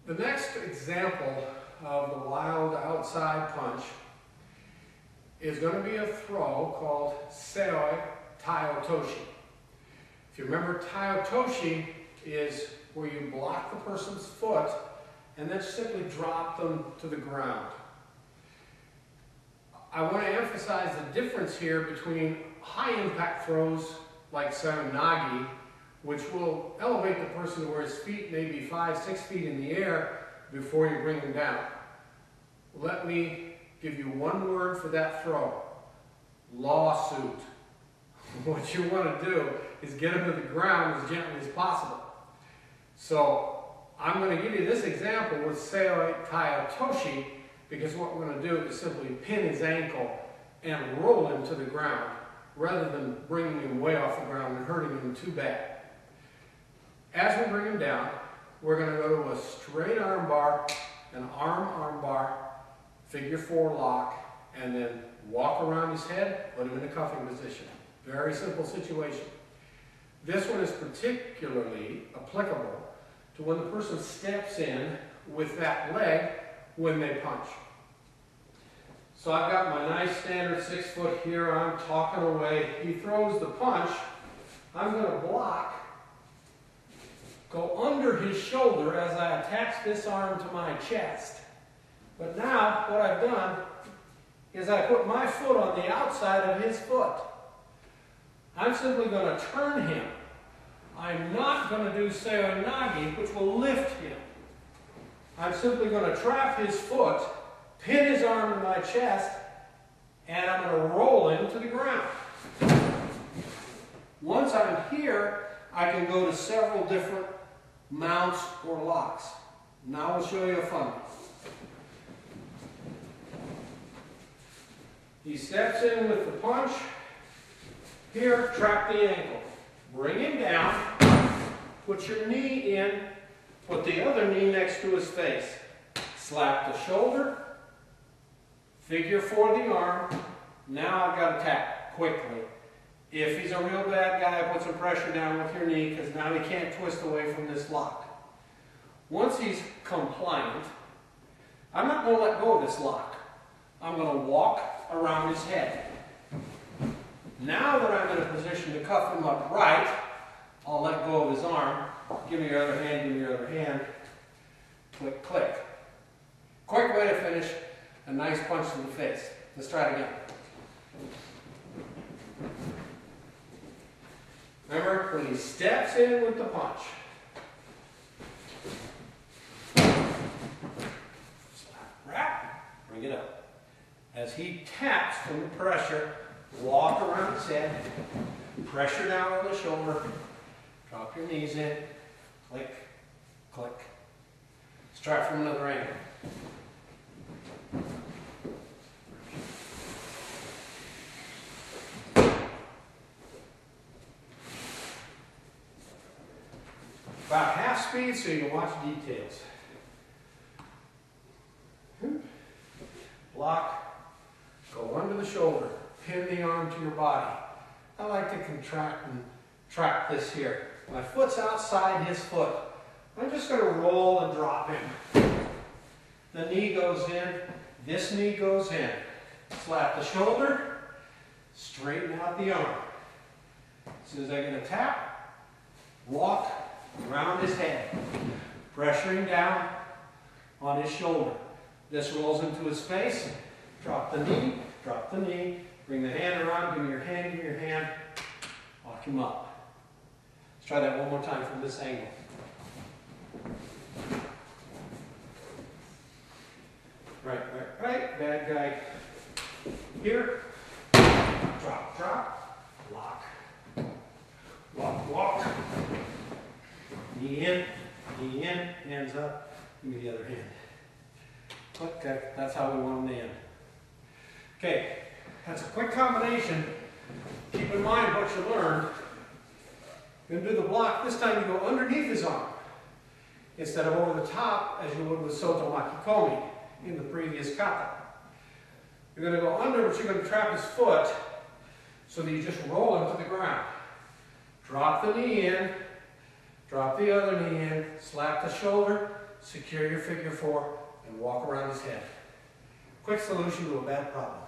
The next example of the wild outside punch is going to be a throw called Seoi Tai Otoshi. If you remember, Tai Otoshi is where you block the person's foot and then simply drop them to the ground. I want to emphasize the difference here between high impact throws like Seoi Nagi, which will elevate the person to where his feet may be 5-6 feet in the air before you bring him down. Let me give you one word for that throw: lawsuit. What you want to do is get him to the ground as gently as possible. So I'm going to give you this example with Seoi Tai Otoshi, because what we're going to do is simply pin his ankle and roll him to the ground rather than bringing him way off the ground and hurting him too bad. As we bring him down, we're going to go to a straight arm bar, an arm bar, figure 4 lock, and then walk around his head, put him in a cuffing position. Very simple situation. This one is particularly applicable to when the person steps in with that leg when they punch. So I've got my nice standard 6 foot here, I'm talking away. He throws the punch. I'm going to block, go under his shoulder as I attach this arm to my chest. But now what I've done is I put my foot on the outside of his foot. I'm simply going to turn him. I'm not going to do Seoi Nagi, which will lift him. I'm simply going to trap his foot, pin his arm to my chest, and I'm going to roll him to the ground. Once I'm here, I can go to several different mounts or locks. Now I'll show you a fun one. He steps in with the punch. Here, trap the ankle. Bring him down. Put your knee in. Put the other knee next to his face. Slap the shoulder. Figure 4 the arm. Now I've got to tap quickly. If he's a real bad guy, put some pressure down with your knee, because now he can't twist away from this lock. Once he's compliant, I'm not going to let go of this lock. I'm going to walk around his head. Now that I'm in a position to cuff him up right, I'll let go of his arm. Give me your other hand, give me your other hand. Click, click. Quick way to finish a nice punch to the face. Let's try it again. Remember, when he steps in with the punch, slap, wrap, bring it up. As he taps from the pressure, walk around his head, pressure down on the shoulder, drop your knees in, click, click. Let's try it from another angle. About half speed so you can watch details. Block, go under the shoulder, pin the arm to your body. I like to contract and trap this here. My foot's outside his foot. I'm just going to roll and drop him. The knee goes in, this knee goes in. Slap the shoulder, straighten out the arm. As soon as I get a tap, walk around his head, pressuring down on his shoulder. This rolls into his face. Drop the knee, bring the hand around, give me your hand, walk him up. Let's try that one more time from this angle. Right, bad guy. Here, drop, lock, walk. Knee in, hands up, give me the other hand. Okay, that's how we want them to end. Okay, that's a quick combination. Keep in mind what you learned. You're going to do the block. This time you go underneath his arm instead of over the top as you would with Soto Makikomi in the previous kata. You're going to go under, but you're going to trap his foot so that you just roll him to the ground. Drop the knee in, Drop the other knee in, slap the shoulder, secure your figure four, and walk around his head. Quick solution to a bad problem.